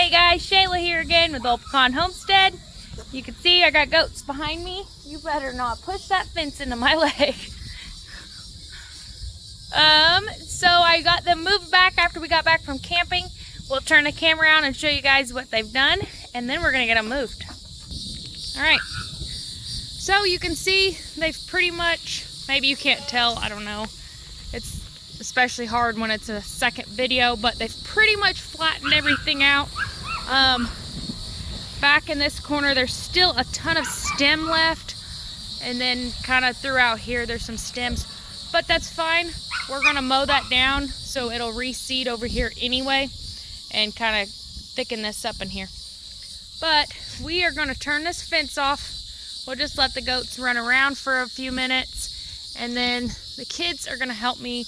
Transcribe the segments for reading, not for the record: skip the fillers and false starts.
Hey guys, Shayla here again with old Pecan Homestead. You can see I got goats behind me. You better not push that fence into my leg. So I got them moved back after we got back from camping. We'll turn the camera around and show you guys what they've done, and then we're gonna get them moved. All right. So you can see they've pretty much, maybe you can't tell, I don't know. It's especially hard when it's a second video, but they've pretty much flattened everything out. Back in this corner, there's still a ton of stem left, and then kind of throughout here, there's some stems, but that's fine. We're gonna mow that down so it'll reseed over here anyway, and kind of thicken this up in here. But we are gonna turn this fence off. We'll just let the goats run around for a few minutes, and then the kids are gonna help me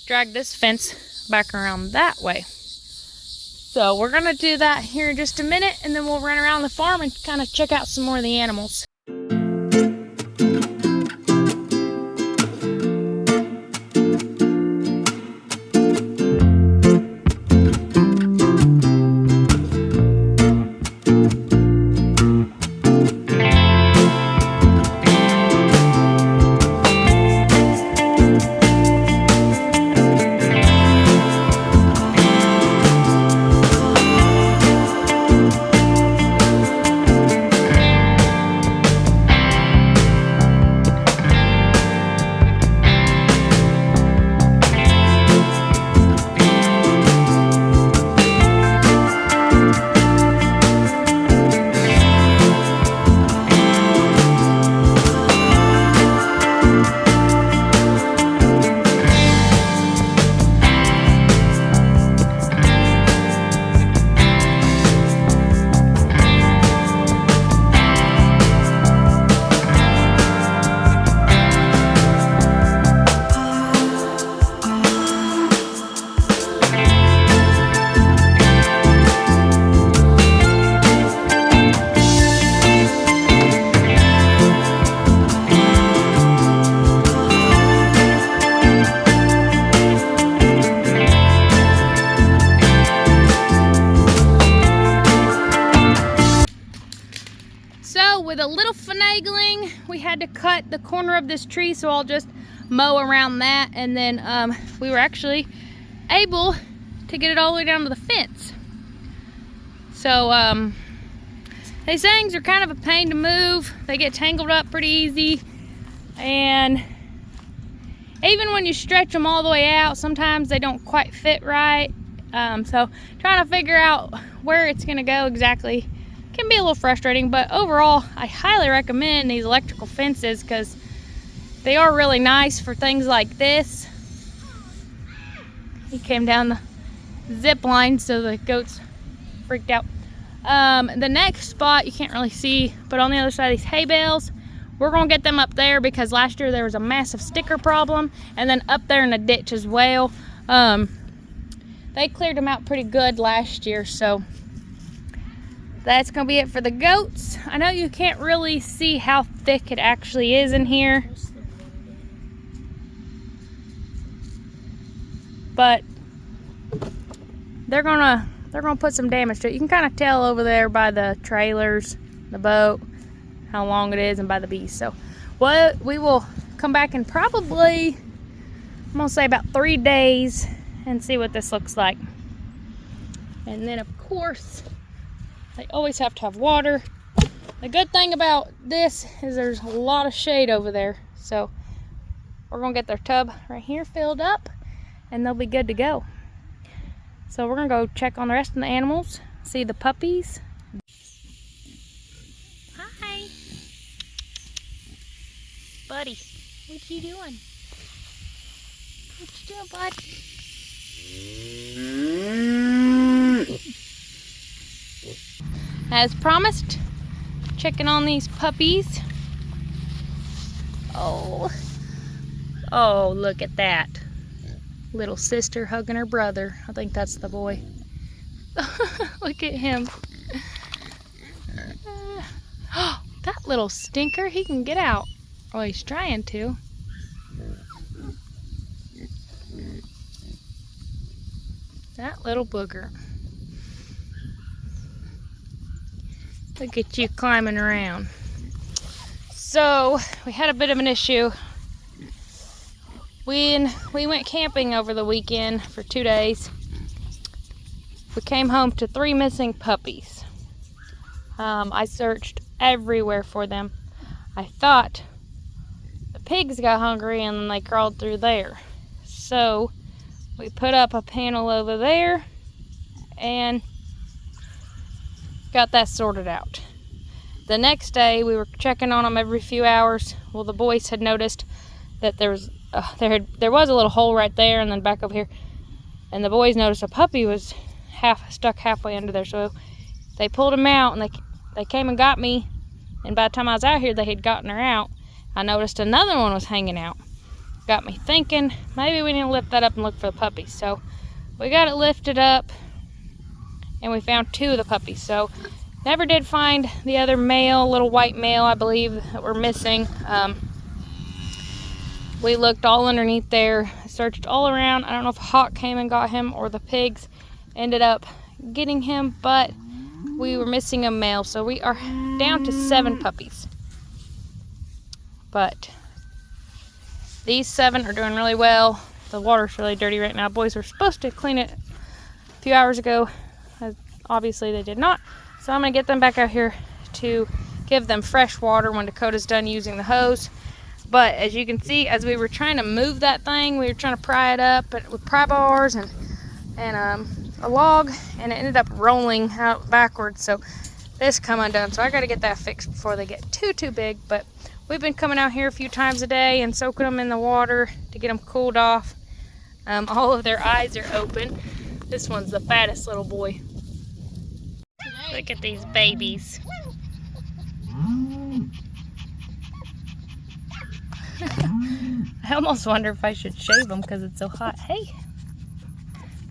drag this fence back around that way. So we're gonna do that here in just a minute, and then we'll run around the farm and kind of check out some more of the animals. With a little finagling, we had to cut the corner of this tree, so I'll just mow around that, and then we were actually able to get it all the way down to the fence. So these things are kind of a pain to move. They get tangled up pretty easy, and even when you stretch them all the way out, sometimes they don't quite fit right. So trying to figure out where it's gonna go exactly can be a little frustrating, but overall I highly recommend these electrical fences because they are really nice for things like this. He came down the zip line, so the goats freaked out. The next spot you can't really see, but on the other side of these hay bales, we're gonna get them up there because last year there was a massive sticker problem, and then up there in the ditch as well. They cleared them out pretty good last year, so that's gonna be it for the goats. I know you can't really see how thick it actually is in here, but they're gonna put some damage to it. You can kind of tell over there by the trailers, the boat, how long it is, and by the bees. So we will come back in probably, I'm gonna say about 3 days, and see what this looks like. And then of course, they always have to have water. The good thing about this is there's a lot of shade over there. So we're gonna get their tub right here filled up, and they'll be good to go. So we're gonna go check on the rest of the animals, see the puppies. Hi. Buddy, what you doing? What you doing, bud? As promised, checking on these puppies. Oh, look at that. Little sister hugging her brother. I think that's the boy. Look at him. That little stinker, he can get out. Oh, he's trying to. That little booger. Look at you climbing around. So we had a bit of an issue when we went camping over the weekend for 2 days. We came home to 3 missing puppies. I searched everywhere for them. I thought the pigs got hungry and then they crawled through there. So we put up a panel over there and got that sorted out. The next day we were checking on them every few hours. Well, the boys had noticed that there was a little hole right there and then back over here, and the boys noticed a puppy was stuck halfway under there. So they pulled him out and they came and got me, and by the time I was out here they had gotten her out. I noticed another one was hanging out. Got me thinking maybe we need to lift that up and look for the puppies. So we got it lifted up and we found 2 of the puppies. So never did find the other male, little white male, I believe, that were missing. We looked all underneath there, searched all around. I don't know if a hawk came and got him or the pigs ended up getting him, but we were missing a male. So we are down to 7 puppies. But these 7 are doing really well. The water's really dirty right now. Boys were supposed to clean it a few hours ago. Obviously they did not. So I'm going to get them back out here to give them fresh water when Dakota's done using the hose. But as you can see, as we were trying to move that thing, we were trying to pry it up with pry bars and a log, and it ended up rolling out backwards. So this come undone. So I got to get that fixed before they get too big. But we've been coming out here a few times a day and soaking them in the water to get them cooled off. All of their eyes are open. This one's the fattest little boy. Look at these babies. I almost wonder if I should shave them because it's so hot. Hey,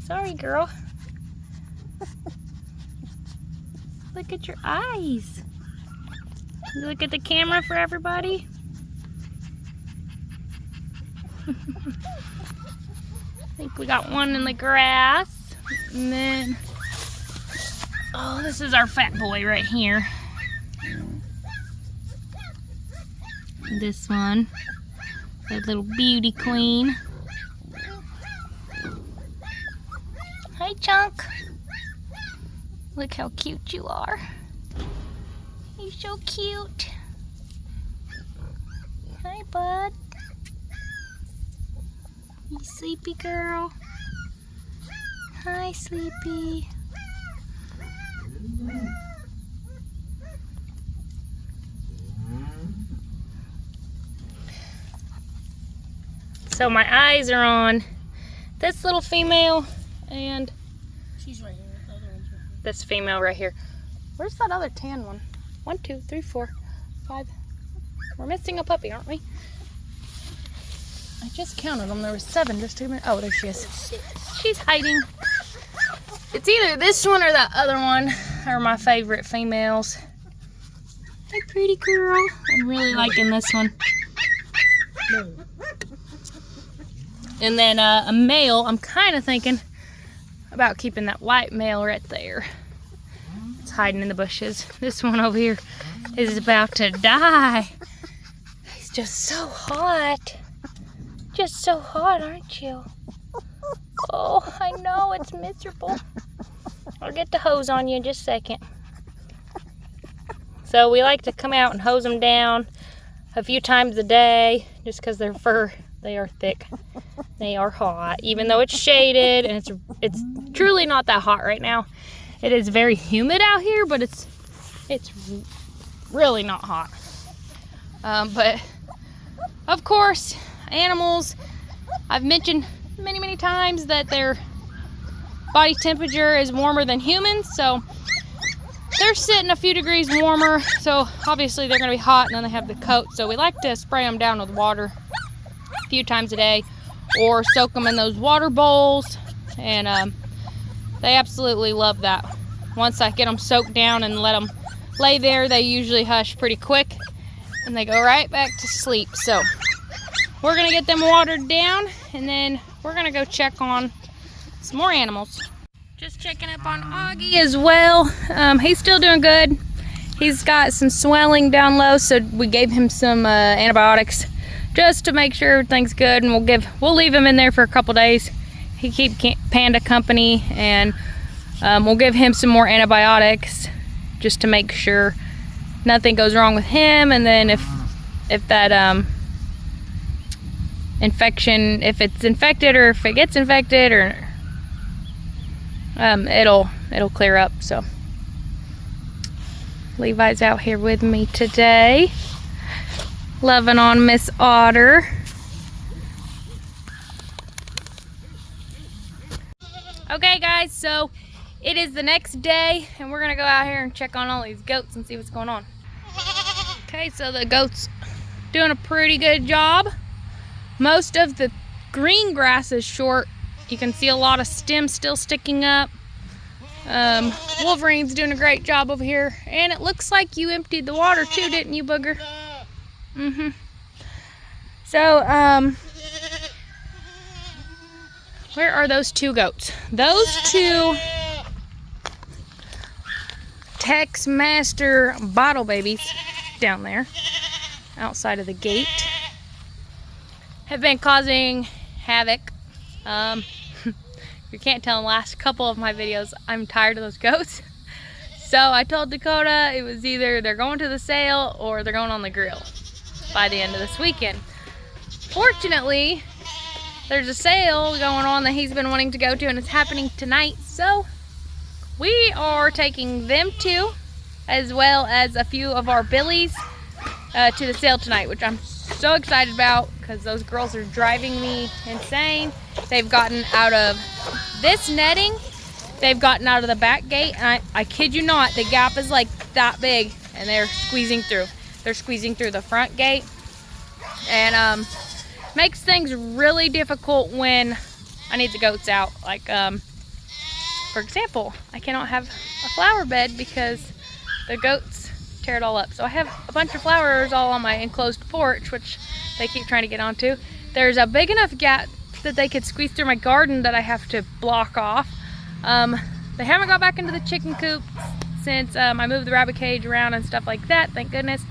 sorry girl. Look at your eyes. Look at the camera for everybody. I think we got one in the grass. And then, oh, this is our fat boy right here. This one, that little beauty queen. Hi, Chunk. Look how cute you are. You're so cute. Hi, bud. You sleepy girl? Hi, Sleepy. So my eyes are on this little female and she's right here. The other one's right here. This female right here. Where's that other tan one? 1, 2, 3, 4, 5. We're missing a puppy, aren't we? I just counted them. There was 7 just 2 minutes. Oh, there she is. She's hiding. It's either this one or that other one are my favorite females. Hey, pretty girl. I'm really liking this one. No. And then a male, I'm kind of thinking about keeping that white male right there. It's hiding in the bushes. This one over here is about to die. He's just so hot. Just so hot, aren't you? Oh, I know, it's miserable. I'll get the hose on you in just a second. So we like to come out and hose them down a few times a day just because their fur, they are thick. They are hot, even though it's shaded, and it's truly not that hot right now. It is very humid out here, but it's really not hot. But of course, animals, I've mentioned many times that their body temperature is warmer than humans, so they're sitting a few degrees warmer, so obviously they're going to be hot, and then they have the coat. So we like to spray them down with water a few times a day or soak them in those water bowls, and they absolutely love that. Once I get them soaked down and let them lay there, they usually hush pretty quick and they go right back to sleep. So we're going to get them watered down, and then we're going to go check on some more animals. Just checking up on Augie as well. He's still doing good. He's got some swelling down low, so we gave him some antibiotics just to make sure everything's good, and we'll leave him in there for a couple days. He keep Panda company, and we'll give him some more antibiotics just to make sure nothing goes wrong with him. And then if that infection, if it's infected or if it gets infected, or it'll clear up. So Levi's out here with me today, loving on Miss Otter. Okay guys, so it is the next day and we're gonna go out here and check on all these goats and see what's going on. Okay, so the goats doing a pretty good job. Most of the green grass is short. You can see a lot of stems still sticking up. Wolverine's doing a great job over here, and it looks like you emptied the water too, didn't you, Booger? So where are those two goats? Those two Tex Master bottle babies down there outside of the gate have been causing havoc. You can't tell in the last couple of my videos, I'm tired of those goats. So I told Dakota it was either they're going to the sale or they're going on the grill by the end of this weekend. Fortunately, there's a sale going on that he's been wanting to go to, and it's happening tonight. So we are taking them two, as well as a few of our billies, to the sale tonight, which I'm so excited about because those girls are driving me insane. They've gotten out of this netting, they've gotten out of the back gate, and I kid you not, the gap is like that big, and they're squeezing through. They're squeezing through the front gate, and makes things really difficult when I need the goats out. Like for example, I cannot have a flower bed because the goats tear it all up. So I have a bunch of flowers all on my enclosed porch, which they keep trying to get onto. There's a big enough gap that they could squeeze through my garden that I have to block off. They haven't got back into the chicken coop since I moved the rabbit cage around and stuff like that, thank goodness.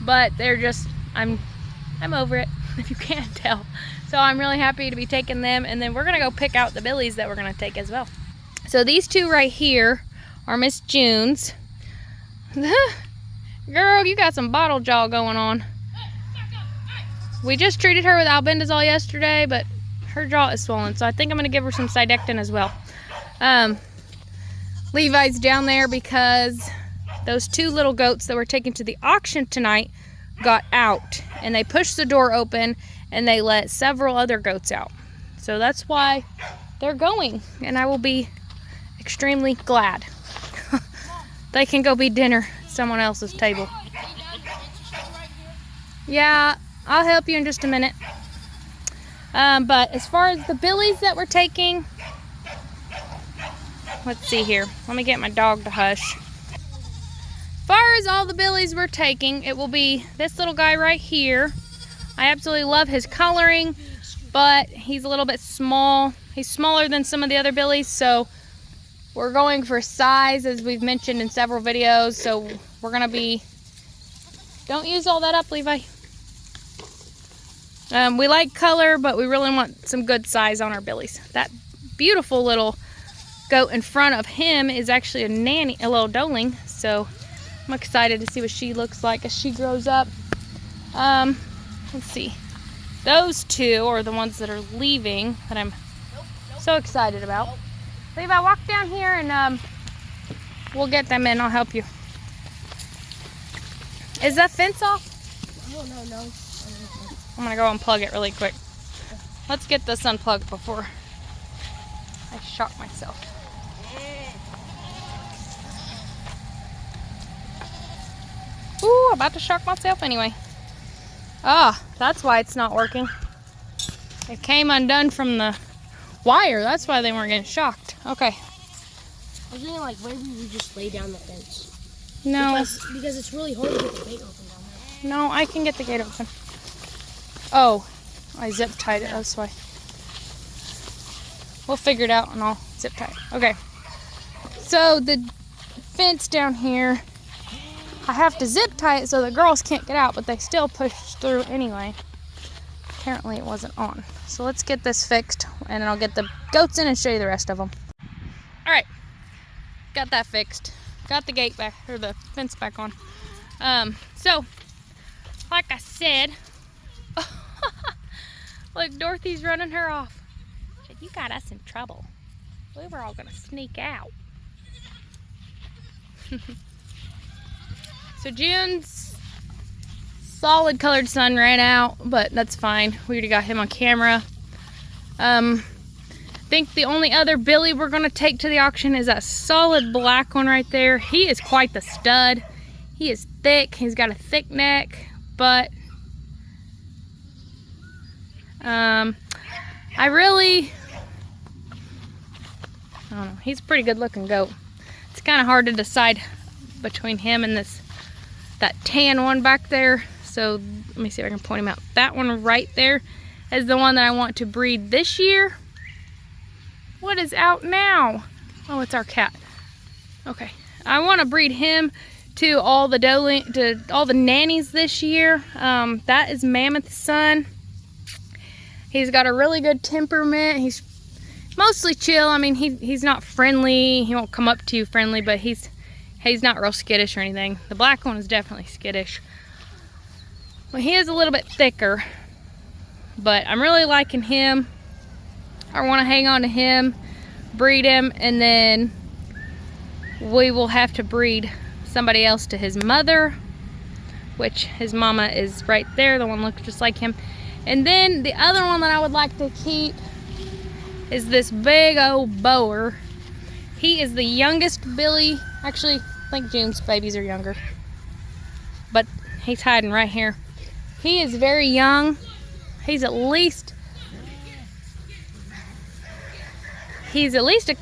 But they're just, I'm over it, if you can't tell. So I'm really happy to be taking them, and then we're gonna go pick out the billies that we're gonna take as well. So these two right here are Miss June's. Girl, you got some bottle jaw going on. We just treated her with albendazole yesterday, but her jaw is swollen, so I think I'm going to give her some Cydectin as well. Levi's down there because those two little goats that were taken to the auction tonight got out, and they pushed the door open and they let several other goats out. So that's why they're going, and I will be extremely glad. They can go be dinner at someone else's table. Yeah, I'll help you in just a minute. But as far as the billies that we're taking, let's see here. Let me get my dog to hush. As far as all the billies we're taking, it will be this little guy right here. I absolutely love his coloring, but he's a little bit small. He's smaller than some of the other billies, so we're going for size, as we've mentioned in several videos. So we're gonna be, don't use all that up, Levi. We like color, but we really want some good size on our billies. That beautiful little goat in front of him is actually a little doeling, so I'm excited to see what she looks like as she grows up. Let's see. Those two are the ones that are leaving that I'm so excited about. Levi, walk down here and we'll get them in. I'll help you. Is that fence off? No. I'm gonna go unplug it really quick. Let's get this unplugged before I shock myself. Ooh, I'm about to shock myself anyway. Ah, that's why it's not working. It came undone from the wire. That's why they weren't getting shocked. Okay. I was thinking, like, maybe we just lay down the fence. No. Because it's really hard to get the gate open down there. No, I can get the gate open. Oh, I zip tied it. That's why. We'll figure it out and I'll zip tie it. Okay. So the fence down here I have to zip tie it so the girls can't get out, but they still push through anyway. Apparently it wasn't on. So let's get this fixed, and then I'll get the goats in and show you the rest of them. All right, got that fixed. Got the gate back, or the fence back on. So, like I said, look, Dorothy's running her off. She said, you got us in trouble. We were all gonna sneak out. So June's solid colored sun ran out, but that's fine. We already got him on camera. I think the only other Billy we're gonna take to the auction is that solid black one right there. He is quite the stud. He is thick, he's got a thick neck, but I don't know, he's a pretty good looking goat. It's kind of hard to decide between him and that tan one back there. So let me see if I can point him out. That one right there is the one that I want to breed this year. What is out now? Oh, it's our cat. Okay, I want to breed him to all the nannies this year. That is Mammoth's son. He's got a really good temperament. He's mostly chill. I mean, he's not friendly. He won't come up to you friendly, but he's not real skittish or anything. The black one is definitely skittish. Well, he is a little bit thicker, but I'm really liking him. I want to hang on to him, breed him, and then we will have to breed somebody else to his mother, which his mama is right there. The one looks just like him. And then the other one that I would like to keep is this big old boer. He is the youngest Billy. Actually, I think June's babies are younger, but he's hiding right here. He is very young. He's at least a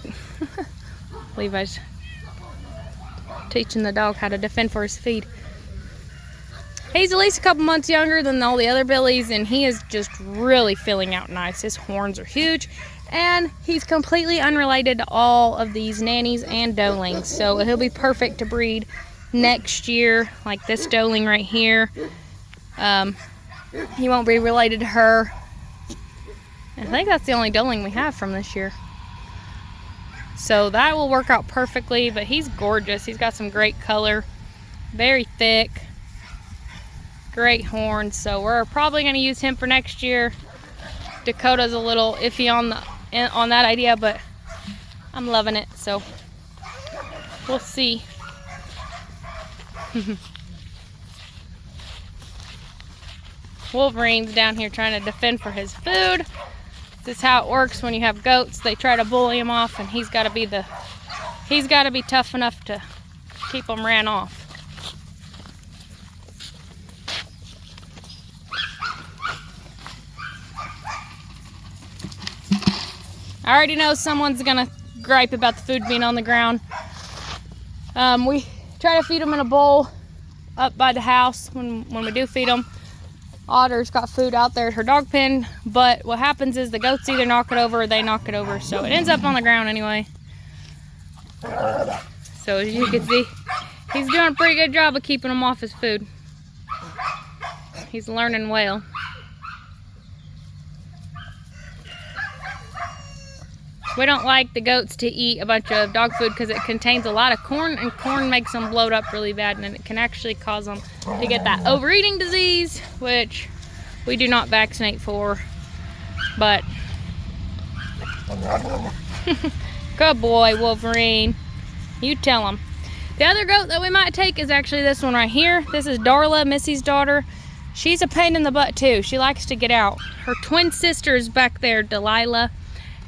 Levi's teaching the dog how to defend for his feed. He's at least a couple months younger than all the other Billies, and he is just really filling out nice. His horns are huge, and he's completely unrelated to all of these nannies and doelings, so he'll be perfect to breed next year, like this doeling right here. He won't be related to her. I think that's the only doeling we have from this year. So that will work out perfectly, but he's gorgeous. He's got some great color, very thick, great horns. So we're probably going to use him for next year. Dakota's a little iffy on that idea, but I'm loving it, so we'll see. Wolverine's down here trying to defend for his food. This is how it works when you have goats. They try to bully him off, and he's got to be tough enough to keep them ran off. I already know someone's gonna gripe about the food being on the ground. We try to feed them in a bowl up by the house when we do feed them. Otter's got food out there at her dog pen, but what happens is the goats either knock it over or they knock it over, so it ends up on the ground anyway. So as you can see, he's doing a pretty good job of keeping them off his food. He's learning well. We don't like the goats to eat a bunch of dog food because it contains a lot of corn, and corn makes them bloat up really bad, and it can actually cause them to get that overeating disease, which we do not vaccinate for. But good boy, Wolverine. You tell him. The other goat that we might take is actually this one right here. This is Darla, Missy's daughter. She's a pain in the butt too. She likes to get out. Her twin sister is back there, Delilah.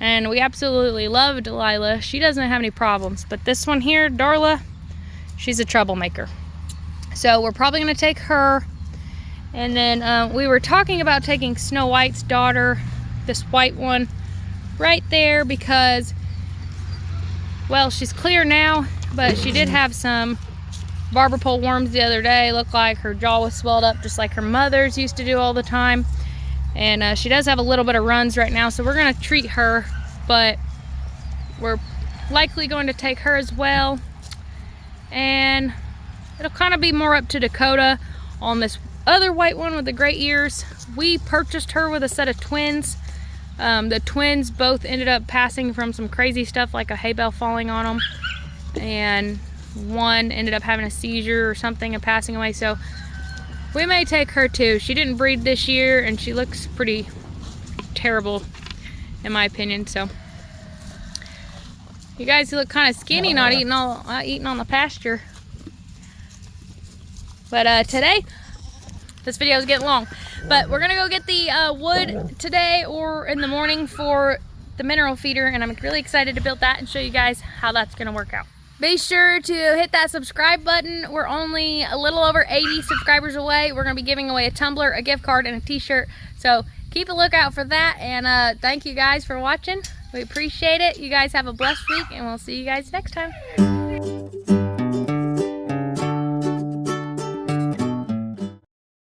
And we absolutely love Delilah. She doesn't have any problems. But this one here, Darla, she's a troublemaker. So we're probably going to take her. And then we were talking about taking Snow White's daughter, this white one, right there because, well, she's clear now, but she did have some barber pole worms the other day. Looked like her jaw was swelled up just like her mother's used to do all the time. And she does have a little bit of runs right now, so we're going to treat her, but we're likely going to take her as well. And it'll kind of be more up to Dakota on this other white one with the gray ears. We purchased her with a set of twins. The twins both ended up passing from some crazy stuff like a hay bale falling on them, and one ended up having a seizure or something and passing away. So we may take her too. She didn't breed this year and she looks pretty terrible in my opinion. So you guys look kind of skinny, not eating on the pasture. But today, this video is getting long, but we're gonna go get the wood today or in the morning for the mineral feeder, and I'm really excited to build that and show you guys how that's gonna work out. Be sure to hit that subscribe button. We're only a little over 80 subscribers away. We're gonna be giving away a tumbler, a gift card, and a t-shirt. So keep a lookout for that, and thank you guys for watching. We appreciate it. You guys have a blessed week, and we'll see you guys next time.